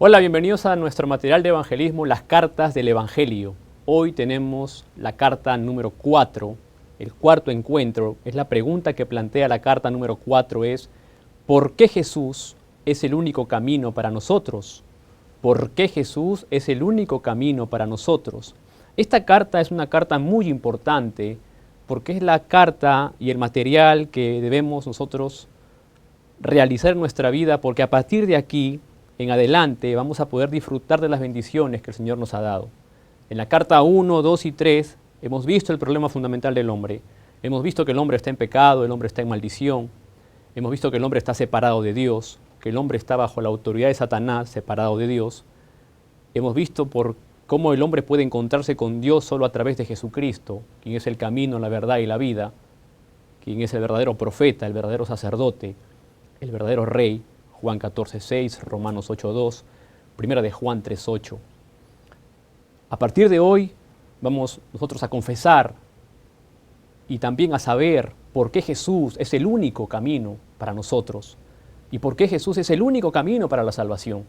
Hola, bienvenidos a nuestro material de evangelismo, las cartas del Evangelio. Hoy tenemos la carta número 4, el cuarto encuentro. Es la pregunta que plantea la carta número 4 es, ¿por qué Jesús es el único camino para nosotros? ¿Por qué Jesús es el único camino para nosotros? Esta carta es una carta muy importante porque es la carta y el material que debemos nosotros realizar en nuestra vida, porque a partir de aquí en adelante vamos a poder disfrutar de las bendiciones que el Señor nos ha dado. En la carta 1, 2 y 3 hemos visto el problema fundamental del hombre. Hemos visto que el hombre está en pecado, el hombre está en maldición. Hemos visto que el hombre está separado de Dios, que el hombre está bajo la autoridad de Satanás, separado de Dios. Hemos visto por cómo el hombre puede encontrarse con Dios solo a través de Jesucristo, quien es el camino, la verdad y la vida, quien es el verdadero profeta, el verdadero sacerdote, el verdadero rey. Juan 14:6, Romanos 8:2, Primera de Juan 3:8. A partir de hoy vamos nosotros a confesar y también a saber por qué Jesús es el único camino para nosotros y por qué Jesús es el único camino para la salvación.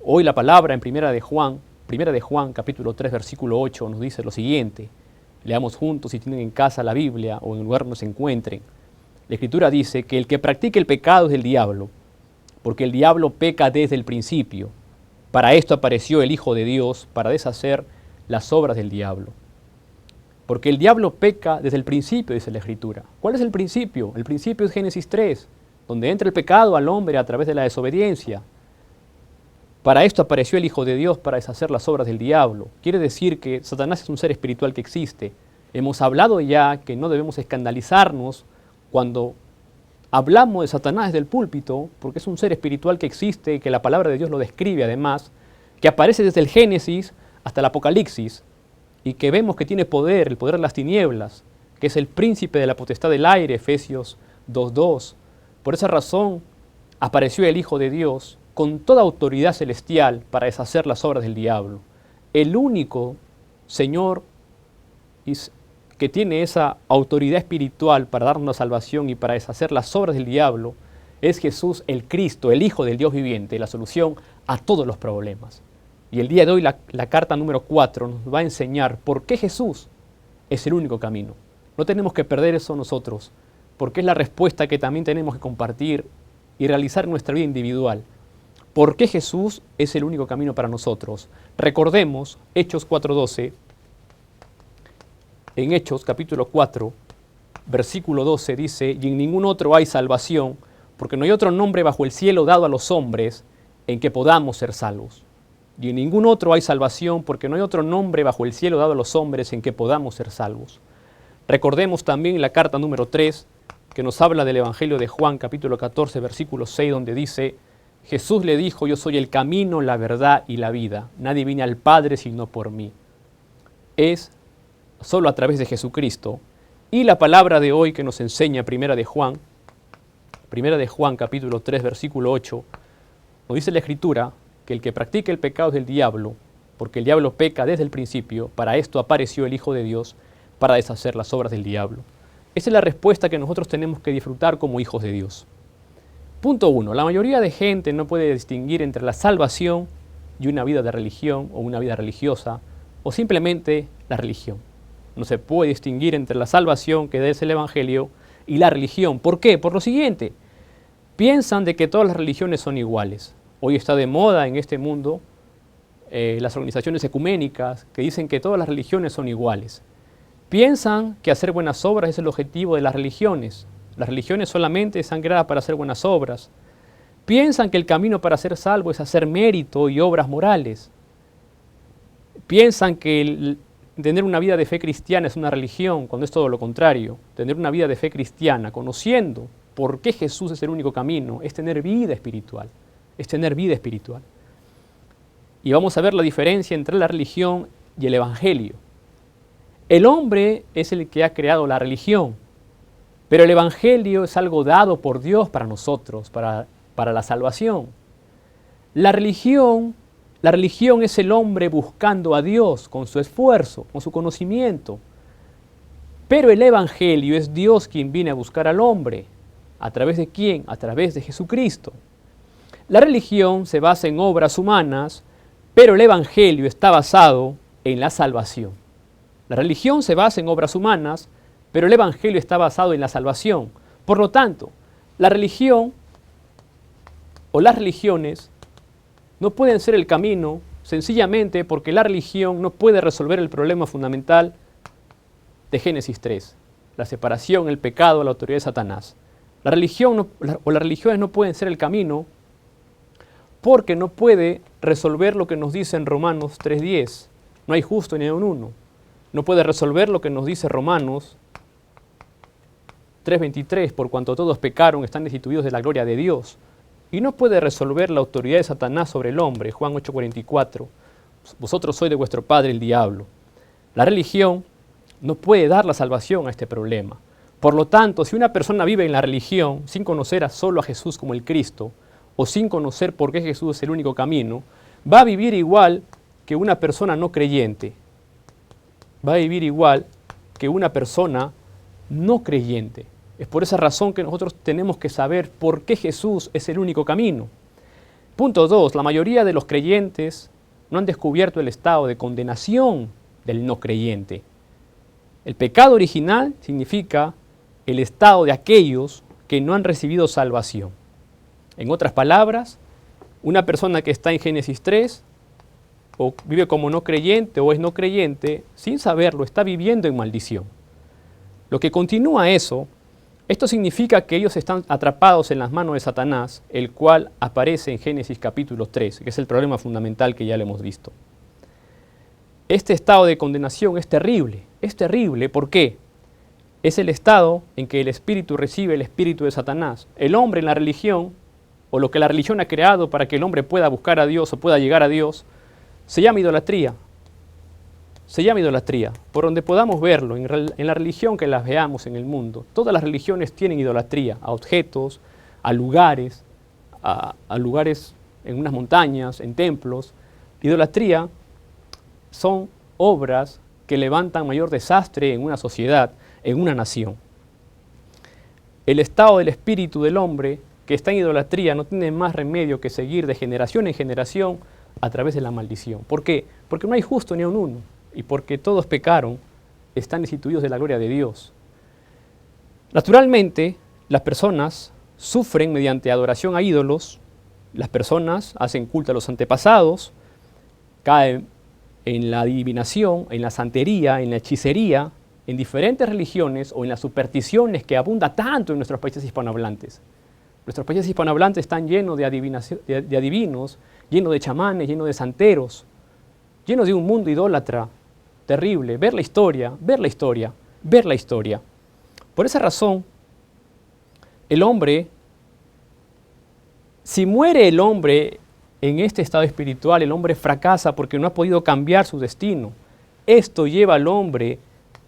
Hoy la palabra en Primera de Juan capítulo 3, versículo 8 nos dice lo siguiente. Leamos juntos si tienen en casa la Biblia o en el lugar donde se encuentren. La Escritura dice que el que practique el pecado es del diablo, porque el diablo peca desde el principio. Para esto apareció el Hijo de Dios, para deshacer las obras del diablo. Porque el diablo peca desde el principio, dice la Escritura. ¿Cuál es el principio? El principio es Génesis 3, donde entra el pecado al hombre a través de la desobediencia. Para esto apareció el Hijo de Dios, para deshacer las obras del diablo. Quiere decir que Satanás es un ser espiritual que existe. Hemos hablado ya que no debemos escandalizarnos cuando hablamos de Satanás desde el púlpito, porque es un ser espiritual que existe, que la palabra de Dios lo describe además, que aparece desde el Génesis hasta el Apocalipsis, y que vemos que tiene poder, el poder de las tinieblas, que es el príncipe de la potestad del aire, Efesios 2:2. Por esa razón apareció el Hijo de Dios con toda autoridad celestial para deshacer las obras del diablo. El único Señor que tiene esa autoridad espiritual para darnos la salvación y para deshacer las obras del diablo, es Jesús el Cristo, el Hijo del Dios viviente, la solución a todos los problemas. Y el día de hoy la carta número 4 nos va a enseñar por qué Jesús es el único camino. No tenemos que perder eso nosotros, porque es la respuesta que también tenemos que compartir y realizar en nuestra vida individual. ¿Por qué Jesús es el único camino para nosotros? Recordemos Hechos 4:12. En Hechos capítulo 4, versículo 12 dice, y en ningún otro hay salvación, porque no hay otro nombre bajo el cielo dado a los hombres en que podamos ser salvos. Y en ningún otro hay salvación, porque no hay otro nombre bajo el cielo dado a los hombres en que podamos ser salvos. Recordemos también la carta número 3, que nos habla del Evangelio de Juan, capítulo 14, versículo 6, donde dice, Jesús le dijo, yo soy el camino, la verdad y la vida. Nadie viene al Padre sino por mí. Es solo a través de Jesucristo. Y la palabra de hoy que nos enseña Primera de Juan capítulo 3, versículo 8, nos dice la Escritura que el que practica el pecado es del diablo, porque el diablo peca desde el principio. Para esto apareció el Hijo de Dios, para deshacer las obras del diablo. Esa es la respuesta que nosotros tenemos que disfrutar como hijos de Dios. Punto 1. La mayoría de gente no puede distinguir entre la salvación y una vida de religión o una vida religiosa, o simplemente la religión. No se puede distinguir entre la salvación, que es el Evangelio, y la religión. ¿Por qué? Por lo siguiente. Piensan de que todas las religiones son iguales. Hoy está de moda en este mundo las organizaciones ecuménicas que dicen que todas las religiones son iguales. Piensan que hacer buenas obras es el objetivo de las religiones. Las religiones solamente están creadas para hacer buenas obras. Piensan que el camino para ser salvo es hacer mérito y obras morales. Piensan que tener una vida de fe cristiana es una religión, cuando es todo lo contrario. Tener una vida de fe cristiana, conociendo por qué Jesús es el único camino, es tener vida espiritual. Es tener vida espiritual. Y vamos a ver la diferencia entre la religión y el Evangelio. El hombre es el que ha creado la religión, pero el Evangelio es algo dado por Dios para nosotros, para la salvación. La religión es el hombre buscando a Dios con su esfuerzo, con su conocimiento. Pero el Evangelio es Dios quien viene a buscar al hombre. ¿A través de quién? A través de Jesucristo. La religión se basa en obras humanas, pero el Evangelio está basado en la salvación. La religión se basa en obras humanas, pero el Evangelio está basado en la salvación. Por lo tanto, la religión o las religiones no pueden ser el camino sencillamente porque la religión no puede resolver el problema fundamental de Génesis 3, la separación, el pecado, la autoridad de Satanás. La religión o las religiones no pueden ser el camino porque no puede resolver lo que nos dice en Romanos 3:10. No hay justo ni un uno. No puede resolver lo que nos dice Romanos 3:23, por cuanto todos pecaron, están destituidos de la gloria de Dios. Y no puede resolver la autoridad de Satanás sobre el hombre, Juan 8:44. Vosotros sois de vuestro padre el diablo. La religión no puede dar la salvación a este problema. Por lo tanto, si una persona vive en la religión sin conocer solo a Jesús como el Cristo, o sin conocer por qué Jesús es el único camino, va a vivir igual que una persona no creyente. Va a vivir igual que una persona no creyente. Es por esa razón que nosotros tenemos que saber por qué Jesús es el único camino. Punto 2. La mayoría de los creyentes no han descubierto el estado de condenación del no creyente. El pecado original significa el estado de aquellos que no han recibido salvación. En otras palabras, una persona que está en Génesis 3 o vive como no creyente o es no creyente, sin saberlo, está viviendo en maldición. Lo que continúa eso, esto significa que ellos están atrapados en las manos de Satanás, el cual aparece en Génesis capítulo 3, que es el problema fundamental que ya le hemos visto. Este estado de condenación es terrible. Es terrible, ¿por qué? Es el estado en que el espíritu recibe el espíritu de Satanás. El hombre en la religión, o lo que la religión ha creado para que el hombre pueda buscar a Dios o pueda llegar a Dios, se llama idolatría. Se llama idolatría. Por donde podamos verlo, en la religión que las veamos en el mundo, todas las religiones tienen idolatría, a objetos, a lugares en unas montañas, en templos. Idolatría son obras que levantan mayor desastre en una sociedad, en una nación. El estado del espíritu del hombre que está en idolatría no tiene más remedio que seguir de generación en generación a través de la maldición. ¿Por qué? Porque no hay justo ni un uno, y porque todos pecaron, están destituidos de la gloria de Dios. Naturalmente, las personas sufren mediante adoración a ídolos, las personas hacen culto a los antepasados, caen en la adivinación, en la santería, en la hechicería, en diferentes religiones o en las supersticiones que abunda tanto en nuestros países hispanohablantes. Nuestros países hispanohablantes están llenos de adivinos, llenos de chamanes, llenos de santeros, llenos de un mundo idólatra terrible. Ver la historia. Por esa razón, el hombre, si muere el hombre en este estado espiritual, el hombre fracasa porque no ha podido cambiar su destino. Esto lleva al hombre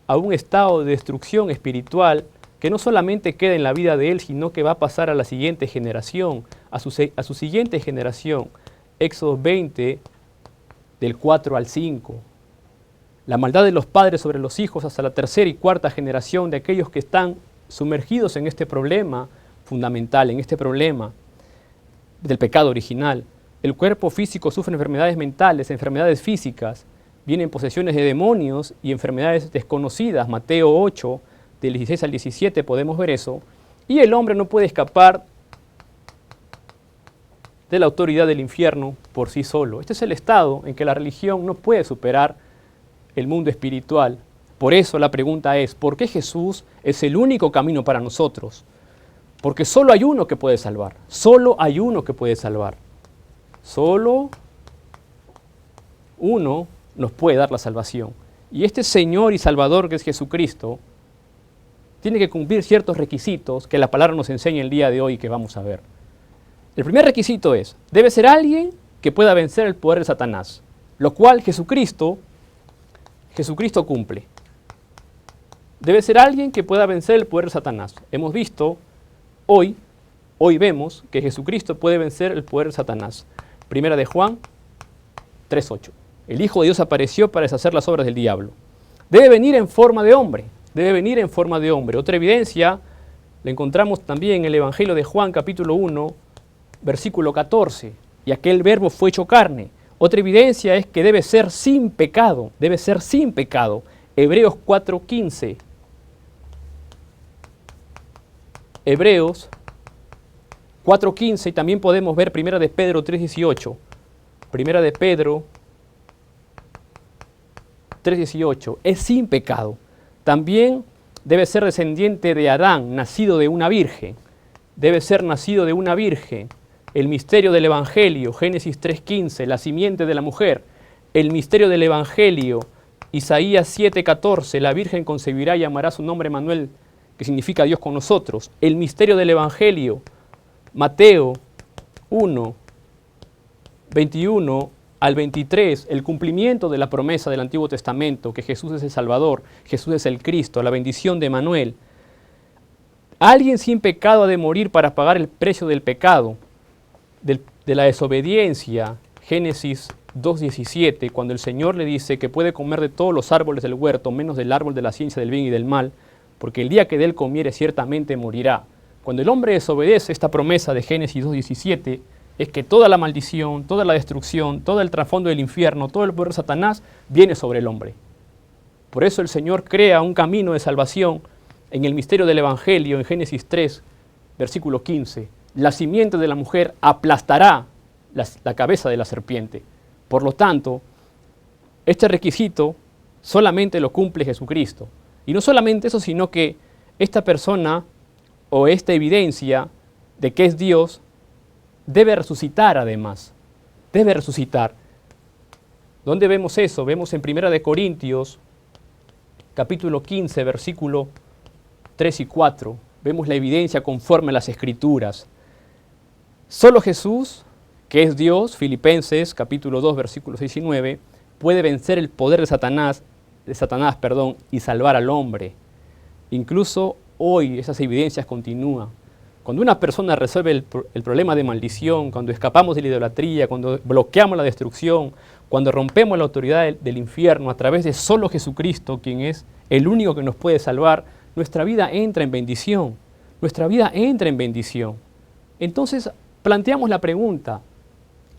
a un estado de destrucción espiritual que no solamente queda en la vida de él, sino que va a pasar a la siguiente generación, a su siguiente generación. Éxodo 20, del 4 al 5. La maldad de los padres sobre los hijos hasta la tercera y cuarta generación de aquellos que están sumergidos en este problema fundamental, en este problema del pecado original. El cuerpo físico sufre enfermedades mentales, enfermedades físicas, vienen posesiones de demonios y enfermedades desconocidas. Mateo 8, del 16 al 17 podemos ver eso. Y el hombre no puede escapar de la autoridad del infierno por sí solo. Este es el estado en que la religión no puede superar el mundo espiritual. Por eso la pregunta es, ¿por qué Jesús es el único camino para nosotros? Porque solo hay uno que puede salvar. Solo hay uno que puede salvar. Solo uno nos puede dar la salvación. Y este Señor y Salvador que es Jesucristo tiene que cumplir ciertos requisitos que la palabra nos enseña el día de hoy y que vamos a ver. El primer requisito es, debe ser alguien que pueda vencer el poder de Satanás, lo cual Jesucristo cumple. Debe ser alguien que pueda vencer el poder de Satanás. Hemos visto hoy vemos que Jesucristo puede vencer el poder de Satanás. Primera de Juan 3:8. El Hijo de Dios apareció para deshacer las obras del diablo. Debe venir en forma de hombre. Otra evidencia la encontramos también en el Evangelio de Juan, capítulo 1, versículo 14, y aquel verbo fue hecho carne. Otra evidencia es que debe ser sin pecado, debe ser sin pecado. Hebreos 4:15. Hebreos 4:15, y también podemos ver 1 de Pedro 3:18. 1 de Pedro 3:18, es sin pecado. También debe ser descendiente de Adán, nacido de una virgen. Debe ser nacido de una virgen. El misterio del Evangelio, Génesis 3:15, la simiente de la mujer. El misterio del Evangelio, Isaías 7:14, la virgen concebirá y llamará su nombre Manuel, que significa Dios con nosotros. El misterio del Evangelio, Mateo 1:21 al 23, el cumplimiento de la promesa del Antiguo Testamento, que Jesús es el Salvador, Jesús es el Cristo, la bendición de Manuel. Alguien sin pecado ha de morir para pagar el precio del pecado, de la desobediencia. Génesis 2:17, cuando el Señor le dice que puede comer de todos los árboles del huerto, menos del árbol de la ciencia del bien y del mal, porque el día que de él comiere ciertamente morirá. Cuando el hombre desobedece esta promesa de Génesis 2:17, es que toda la maldición, toda la destrucción, todo el trasfondo del infierno, todo el poder de Satanás viene sobre el hombre. Por eso el Señor crea un camino de salvación en el misterio del Evangelio, en Génesis 3, versículo 15. La simiente de la mujer aplastará la cabeza de la serpiente. Por lo tanto, este requisito solamente lo cumple Jesucristo. Y no solamente eso, sino que esta persona o esta evidencia de que es Dios debe resucitar además. Debe resucitar. ¿Dónde vemos eso? Vemos en 1 de Corintios, capítulo 15, versículo 3 y 4. Vemos la evidencia conforme a las Escrituras. Solo Jesús, que es Dios, Filipenses, capítulo 2, versículos 6 y 9, puede vencer el poder de Satanás, y salvar al hombre. Incluso hoy esas evidencias continúan. Cuando una persona resuelve el problema de maldición, cuando escapamos de la idolatría, cuando bloqueamos la destrucción, cuando rompemos la autoridad del infierno a través de solo Jesucristo, quien es el único que nos puede salvar, nuestra vida entra en bendición. Nuestra vida entra en bendición. Entonces planteamos la pregunta,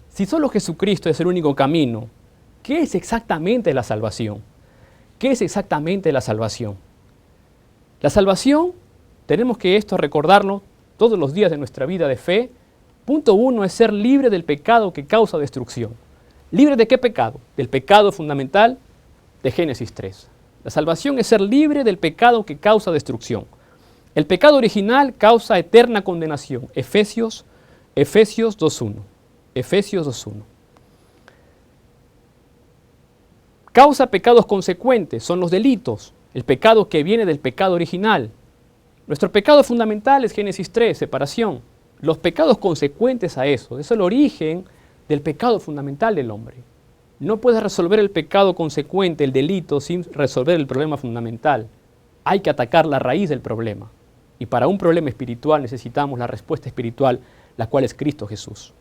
si solo Jesucristo es el único camino, ¿qué es exactamente la salvación? ¿Qué es exactamente la salvación? La salvación, tenemos que esto recordarlo todos los días de nuestra vida de fe. Punto 1 es ser libre del pecado que causa destrucción. ¿Libre de qué pecado? Del pecado fundamental de Génesis 3. La salvación es ser libre del pecado que causa destrucción. El pecado original causa eterna condenación. Efesios 2.1. Efesios 2.1. Causa pecados consecuentes, son los delitos, el pecado que viene del pecado original. Nuestro pecado fundamental es Génesis 3, separación. Los pecados consecuentes a eso es el origen del pecado fundamental del hombre. No puedes resolver el pecado consecuente, el delito, sin resolver el problema fundamental. Hay que atacar la raíz del problema. Y para un problema espiritual necesitamos la respuesta espiritual, la cual es Cristo Jesús.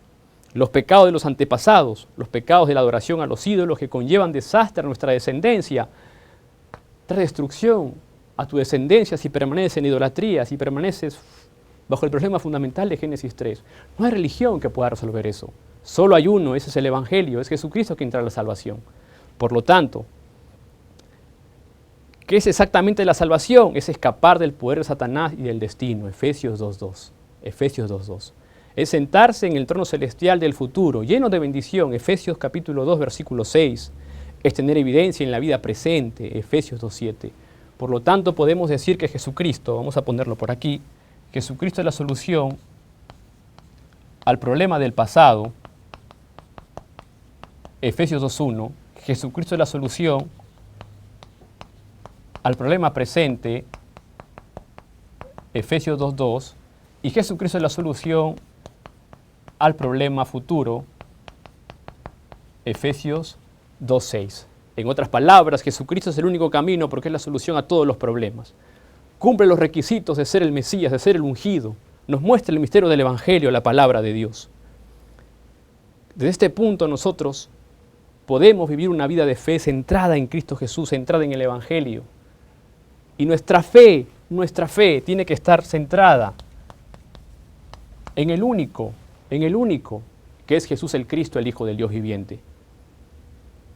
Los pecados de los antepasados, los pecados de la adoración a los ídolos que conllevan desastre a nuestra descendencia, trae destrucción a tu descendencia si permaneces en idolatría, si permaneces bajo el problema fundamental de Génesis 3. No hay religión que pueda resolver eso. Solo hay uno, ese es el Evangelio, es Jesucristo quien trae la salvación. Por lo tanto, ¿qué es exactamente la salvación? Es escapar del poder de Satanás y del destino. Efesios 2.2. Efesios 2.2. Es sentarse en el trono celestial del futuro, lleno de bendición. Efesios capítulo 2, versículo 6. Es tener evidencia en la vida presente. Efesios 2.7. Por lo tanto, podemos decir que Jesucristo, vamos a ponerlo por aquí, Jesucristo es la solución al problema del pasado. Efesios 2.1. Jesucristo es la solución al problema presente. Efesios 2.2. Y Jesucristo es la solución al problema futuro. Efesios 2.6. En otras palabras, Jesucristo es el único camino porque es la solución a todos los problemas. Cumple los requisitos de ser el Mesías, de ser el ungido. Nos muestra el misterio del Evangelio, la palabra de Dios. Desde este punto nosotros podemos vivir una vida de fe centrada en Cristo Jesús, centrada en el Evangelio. Y nuestra fe tiene que estar centrada en el único en el único, que es Jesús el Cristo, el Hijo del Dios viviente.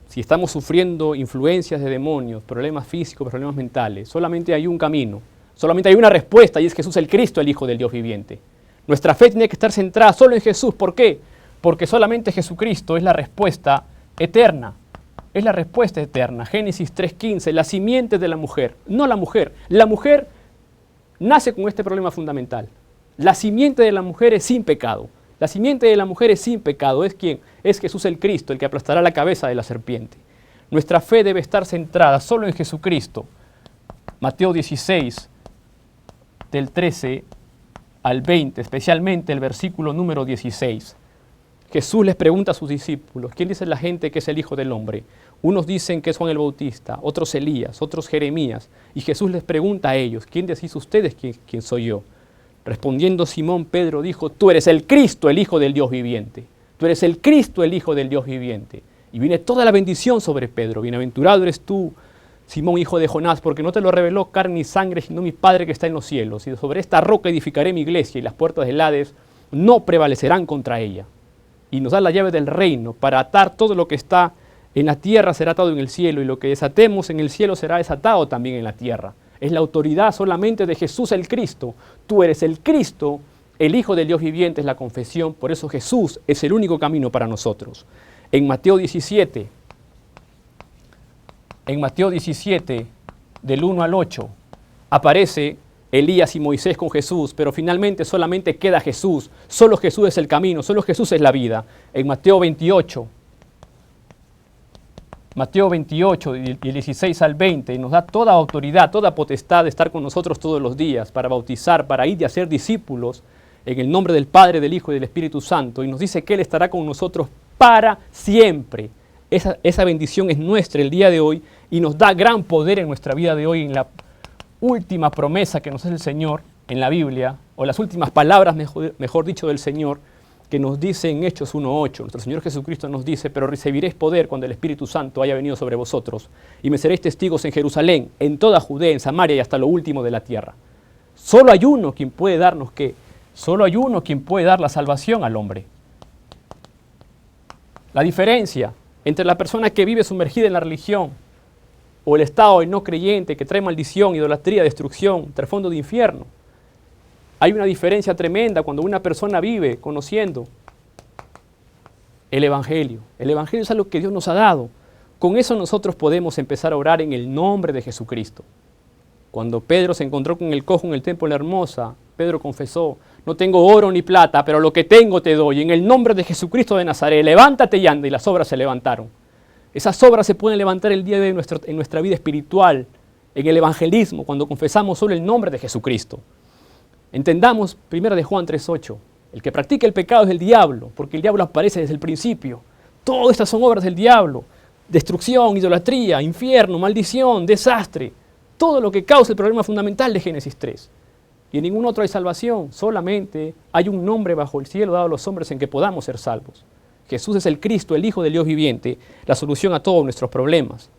Si estamos sufriendo influencias de demonios, problemas físicos, problemas mentales, solamente hay un camino, solamente hay una respuesta y es Jesús el Cristo, el Hijo del Dios viviente. Nuestra fe tiene que estar centrada solo en Jesús. ¿Por qué? Porque solamente Jesucristo es la respuesta eterna. Es la respuesta eterna. Génesis 3:15, la simiente de la mujer. No la mujer. La mujer nace con este problema fundamental. La simiente de la mujer es sin pecado. La simiente de la mujer es sin pecado. ¿Es quién? Es Jesús el Cristo, el que aplastará la cabeza de la serpiente. Nuestra fe debe estar centrada solo en Jesucristo. Mateo 16, del 13 al 20, especialmente el versículo número 16. Jesús les pregunta a sus discípulos, ¿quién dice la gente que es el Hijo del Hombre? Unos dicen que es Juan el Bautista, otros Elías, otros Jeremías. Y Jesús les pregunta a ellos, ¿quién decís ustedes quién soy yo? Respondiendo Simón Pedro dijo, tú eres el Cristo, el Hijo del Dios viviente. Tú eres el Cristo, el Hijo del Dios viviente. Y viene toda la bendición sobre Pedro. Bienaventurado eres tú, Simón, hijo de Jonás, porque no te lo reveló carne ni sangre, sino mi Padre que está en los cielos. Y sobre esta roca edificaré mi iglesia, y las puertas del Hades no prevalecerán contra ella. Y nos da la llave del reino para atar todo lo que está en la tierra será atado en el cielo, y lo que desatemos en el cielo será desatado también en la tierra. Es la autoridad solamente de Jesús el Cristo. Tú eres el Cristo, el Hijo del Dios viviente, es la confesión. Por eso Jesús es el único camino para nosotros. En Mateo 17, del 1 al 8, aparece Elías y Moisés con Jesús, pero finalmente solamente queda Jesús. Solo Jesús es el camino, solo Jesús es la vida. En Mateo 28, del 16 al 20, nos da toda autoridad, toda potestad de estar con nosotros todos los días, para bautizar, para ir y hacer discípulos, en el nombre del Padre, del Hijo y del Espíritu Santo. Y nos dice que Él estará con nosotros para siempre. Esa bendición es nuestra el día de hoy y nos da gran poder en nuestra vida de hoy, en la última promesa que nos hace el Señor en la Biblia, o las últimas palabras, mejor dicho, del Señor, que nos dice en Hechos 1:8. Nuestro Señor Jesucristo nos dice, pero recibiréis poder cuando el Espíritu Santo haya venido sobre vosotros, y me seréis testigos en Jerusalén, en toda Judea, en Samaria y hasta lo último de la tierra. Solo hay uno quien puede darnos ¿qué? Solo hay uno quien puede dar la salvación al hombre. La diferencia entre la persona que vive sumergida en la religión o el estado del no creyente que trae maldición, idolatría, destrucción, trasfondo de infierno. Hay una diferencia tremenda cuando una persona vive conociendo el Evangelio. El Evangelio es algo que Dios nos ha dado. Con eso nosotros podemos empezar a orar en el nombre de Jesucristo. Cuando Pedro se encontró con el cojo en el templo de la Hermosa, Pedro confesó, no tengo oro ni plata, pero lo que tengo te doy. En el nombre de Jesucristo de Nazaret, levántate y anda. Y las obras se levantaron. Esas obras se pueden levantar el día de hoy en nuestra vida espiritual, en el evangelismo, cuando confesamos solo el nombre de Jesucristo. Entendamos 1 de Juan 3:8. El que practica el pecado es del diablo, porque el diablo aparece desde el principio. Todas estas son obras del diablo. Destrucción, idolatría, infierno, maldición, desastre. Todo lo que causa el problema fundamental de Génesis 3. Y en ningún otro hay salvación. Solamente hay un nombre bajo el cielo dado a los hombres en que podamos ser salvos. Jesús es el Cristo, el Hijo del Dios viviente, la solución a todos nuestros problemas.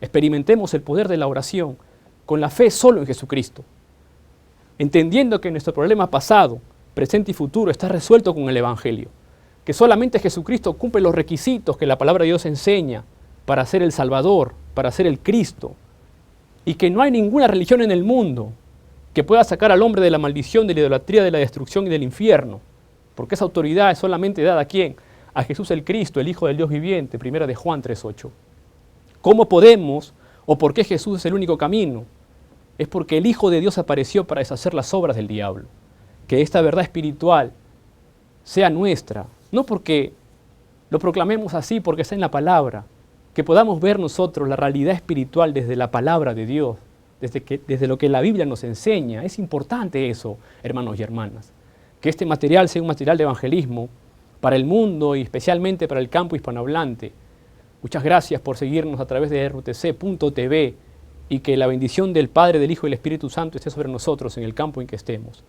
Experimentemos el poder de la oración con la fe solo en Jesucristo. Entendiendo que nuestro problema pasado, presente y futuro está resuelto con el Evangelio. Que solamente Jesucristo cumple los requisitos que la palabra de Dios enseña para ser el Salvador, para ser el Cristo. Y que no hay ninguna religión en el mundo que pueda sacar al hombre de la maldición, de la idolatría, de la destrucción y del infierno. Porque esa autoridad es solamente dada ¿a quién? A Jesús el Cristo, el Hijo del Dios viviente, 1 de Juan 3:8. ¿Cómo podemos o por qué Jesús es el único camino? Es porque el Hijo de Dios apareció para deshacer las obras del diablo. Que esta verdad espiritual sea nuestra, no porque lo proclamemos así, porque está en la palabra, que podamos ver nosotros la realidad espiritual desde la palabra de Dios, desde lo que la Biblia nos enseña. Es importante eso, hermanos y hermanas. Que este material sea un material de evangelismo para el mundo y especialmente para el campo hispanohablante. Muchas gracias por seguirnos a través de rtc.tv y que la bendición del Padre, del Hijo y del Espíritu Santo esté sobre nosotros en el campo en que estemos.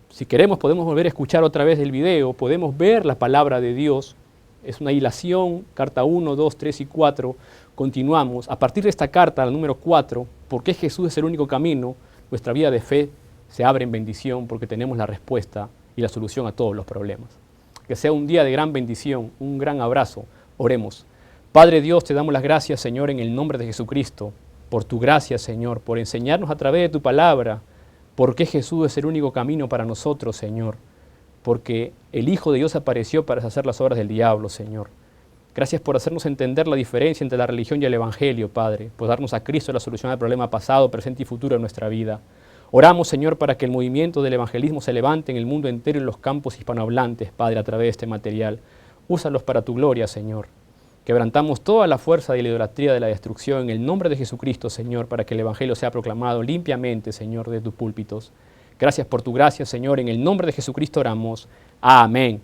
Si queremos podemos volver a escuchar otra vez el video, podemos ver la palabra de Dios. Es una hilación, carta 1, 2, 3 y 4. Continuamos. A partir de esta carta, la número 4, porque Jesús es el único camino, nuestra vida de fe se abre en bendición porque tenemos la respuesta y la solución a todos los problemas. que sea un día de gran bendición, un gran abrazo. Oremos. Padre Dios, te damos las gracias, Señor, en el nombre de Jesucristo, por tu gracia, Señor, por enseñarnos a través de tu palabra, porque Jesús es el único camino para nosotros, Señor, porque el Hijo de Dios apareció para deshacer las obras del diablo, Señor. Gracias por hacernos entender la diferencia entre la religión y el Evangelio, Padre, por darnos a Cristo la solución al problema pasado, presente y futuro de nuestra vida. Oramos, Señor, para que el movimiento del evangelismo se levante en el mundo entero y en los campos hispanohablantes, Padre, a través de este material. Úsalos para tu gloria, Señor. Quebrantamos toda la fuerza de la idolatría de la destrucción en el nombre de Jesucristo, Señor, para que el Evangelio sea proclamado limpiamente, Señor, de tus púlpitos. Gracias por tu gracia, Señor. En el nombre de Jesucristo oramos. Amén.